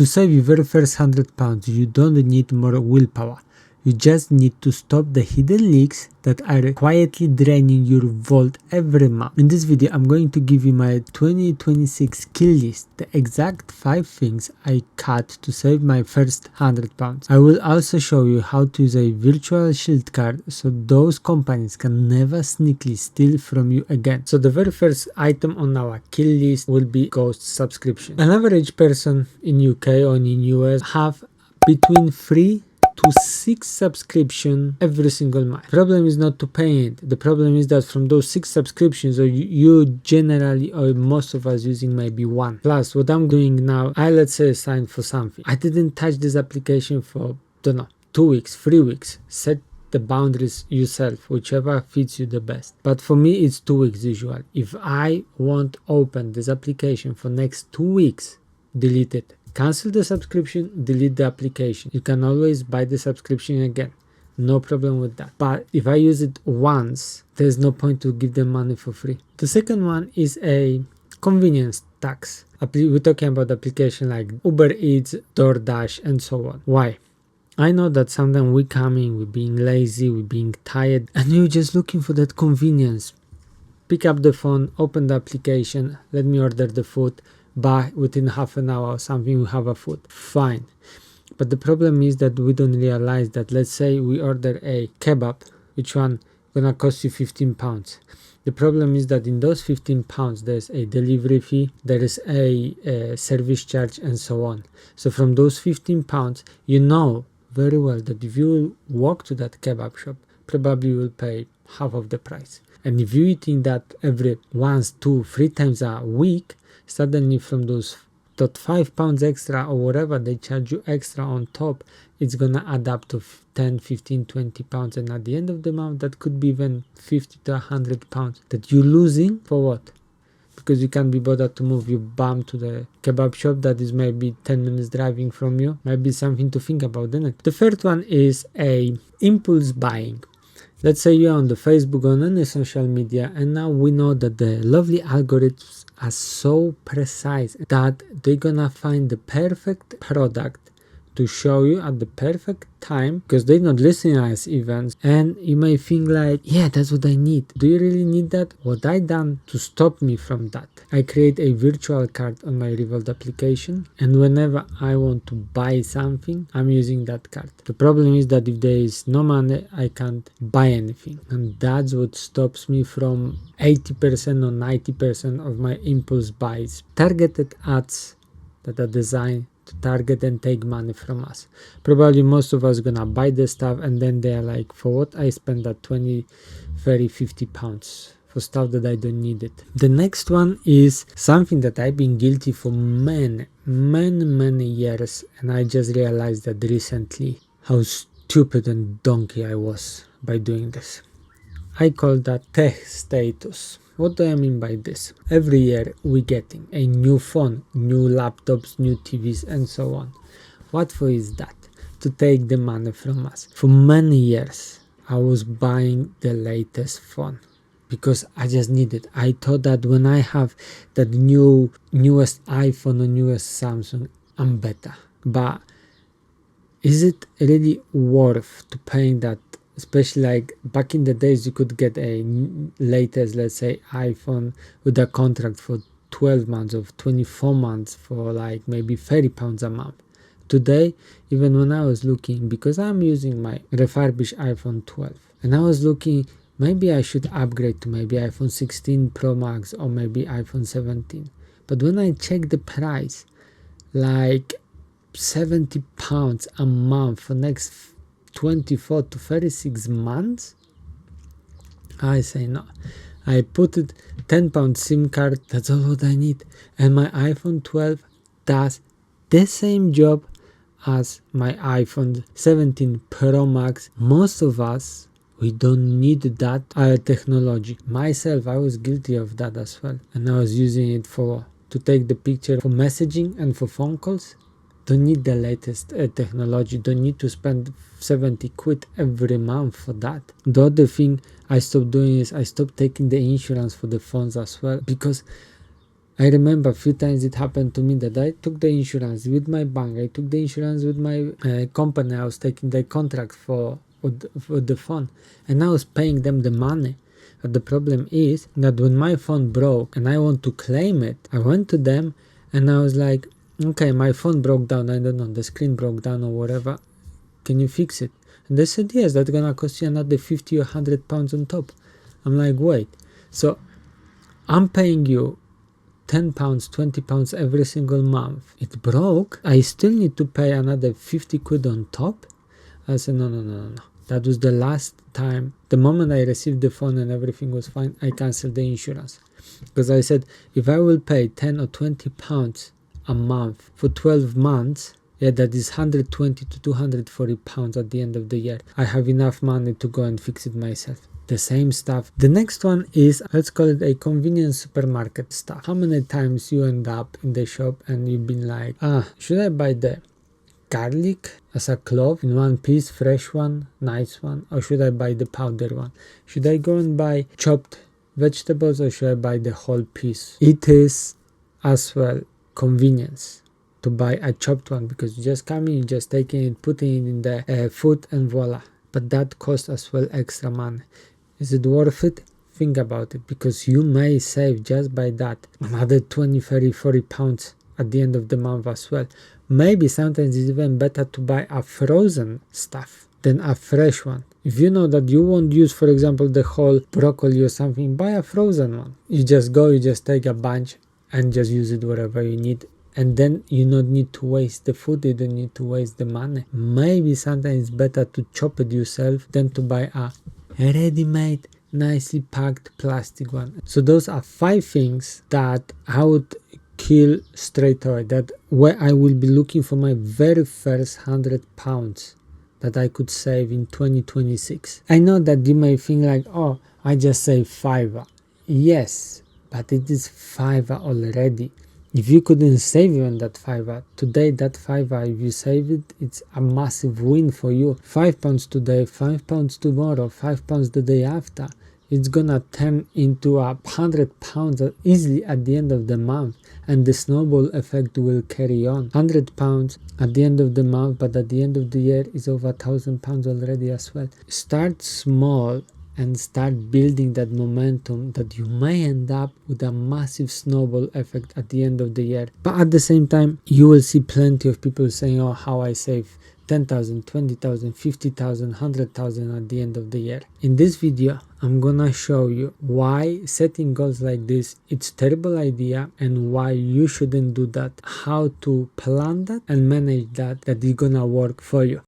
To save your very first £100, you don't need more willpower. You just need to stop the hidden leaks that are quietly draining your vault every month. In this video, I'm going to give you my 2026 kill list, the exact 5 things I cut to save my first £100. I will also show you how to use a virtual shield card so those companies can never sneakily steal from you again. So the very first item on our kill list will be Ghost subscription. An average person in UK or in US have between 3 to 6 subscription every single month. The problem is not to pay it. The problem is that from those 6 subscriptions, or you generally, or most of us using maybe 1. Plus what I'm doing now, I let's say signed for something. I didn't touch this application for, don't know, 2 weeks, 3 weeks. Set the boundaries yourself, whichever fits you the best. But for me, it's 2 weeks usual. If I won't open this application for next 2 weeks, delete it. Cancel the subscription, delete the application. You can always buy the subscription again. No problem with that. But if I use it once, there's no point to give them money for free. The second one is a convenience tax. We're talking about application like Uber Eats, DoorDash, and so on. Why? I know that sometimes we're coming, we're being lazy, we're being tired, and you're just looking for that convenience. Pick up the phone, open the application, let me order the food. By within half an hour or something we have a food, fine. But the problem is that we don't realize that, let's say we order a kebab, which one gonna cost you £15. The problem is that in those £15 there's a delivery fee, there is a service charge, and so on. So from those £15, you know very well that if you walk to that kebab shop, probably you will pay half of the price. And if you're eating that every once, 2, 3 times a week, suddenly from those £5 extra or whatever they charge you extra on top, it's gonna add up to 10, 15, 20 pounds, and at the end of the month that could be even 50 to 100 pounds that you're losing for what? Because you can't be bothered to move your bum to the kebab shop that is maybe 10 minutes driving from you. Might be something to think about, isn't it? The third one is a impulse buying. Let's say you're on the Facebook, on any social media, and now we know that the lovely algorithms are so precise that they're gonna find the perfect product to show you at the perfect time, because they're not listening to us even, and you may think like, yeah, that's what I need. Do you really need that? What I done to stop me from that? I create a virtual card on my Revolt application, and whenever I want to buy something, I'm using that card. The problem is that if there is no money, I can't buy anything, and that's what stops me from 80% or 90% of my impulse buys. Targeted ads that are designed to target and take money from us. Probably most of us gonna buy the stuff, and then they're like, for what I spend that 20, 30, 50 pounds for stuff that I don't need it. The next one is something that I've been guilty for many years, and I just realized that recently how stupid and donkey I was by doing this. I call that tech status. What do I mean by this? Every year we're getting a new phone, new laptops, new TVs, and so on. What for is that? To take the money from us. For many years I was buying the latest phone because I just need it. I thought that when I have that newest iPhone or newest Samsung, I'm better. But is it really worth to paying that? Especially like back in the days, you could get a latest, let's say, iPhone with a contract for 12 months or 24 months for like maybe £30 a month. Today, even when I was looking, because I'm using my refurbished iPhone 12, and I was looking, maybe I should upgrade to maybe iPhone 16 Pro Max or maybe iPhone 17. But when I check the price, like £70 a month for next 24 to 36 months, I say no. I put it £10 SIM card, that's all what I need, and my iPhone 12 does the same job as my iPhone 17 Pro Max. Most of us, we don't need that technology. Myself, I was guilty of that as well, and I was using it to take the picture for messaging and for phone calls. Don't need the latest technology, don't need to spend 70 quid every month for that. The other thing I stopped doing is I stopped taking the insurance for the phones as well, because I remember a few times it happened to me that I took the insurance with my bank, I took the insurance with my company I was taking the contract for the phone, and I was paying them the money. But the problem is that when my phone broke and I want to claim it, I went to them and I was like, okay, my phone broke down, I don't know, the screen broke down or whatever, can you fix it? And they said, yes, that's gonna cost you another 50 or 100 pounds on top. I'm like, wait, so I'm paying you 10 pounds, 20 pounds every single month. It broke, I still need to pay another 50 quid on top? I said, no. That was the last time. The moment I received the phone and everything was fine, I canceled the insurance. Because I said, if I will pay 10 or 20 pounds a month for 12 months, yeah, that is 120 to 240 pounds at the end of the year. I have enough money to go and fix it myself. The same stuff. The next one is, let's call it a convenience supermarket stuff. How many times you end up in the shop and you've been like, should I buy the garlic as a clove in one piece, fresh one, nice one, or should I buy the powder one? Should I go and buy chopped vegetables or should I buy the whole piece? It is as well convenience to buy a chopped one, because you just come in, you just taking it, putting it in the food and voila. But that costs as well extra money. Is it worth it? Think about it, because you may save just by that another 20, 30, 40 pounds at the end of the month as well. Maybe sometimes it's even better to buy a frozen stuff than a fresh one. If you know that you won't use, for example, the whole broccoli or something, buy a frozen one. You just go, you just take a bunch and just use it wherever you need. And then you don't need to waste the food, you don't need to waste the money. Maybe sometimes it's better to chop it yourself than to buy a ready-made, nicely packed plastic one. So those are 5 things that I would kill straight away, that where I will be looking for my very first 100 pounds that I could save in 2026. I know that you may think like, oh, I just saved £5. Yes, but it is £5 already. If you couldn't save even that £5 today, that £5, if you save it, it's a massive win for you. £5 today, £5 tomorrow, £5 the day after. It's gonna turn into £100 easily at the end of the month, and the snowball effect will carry on. £100 at the end of the month, but at the end of the year is over £1,000 already as well. Start small and start building that momentum that you may end up with a massive snowball effect at the end of the year. But at the same time, you will see plenty of people saying, oh, how I save 10,000, 20,000, 50,000, 100,000 at the end of the year. In this video, I'm gonna show you why setting goals like this, it's a terrible idea, and why you shouldn't do that, how to plan that and manage that is gonna work for you.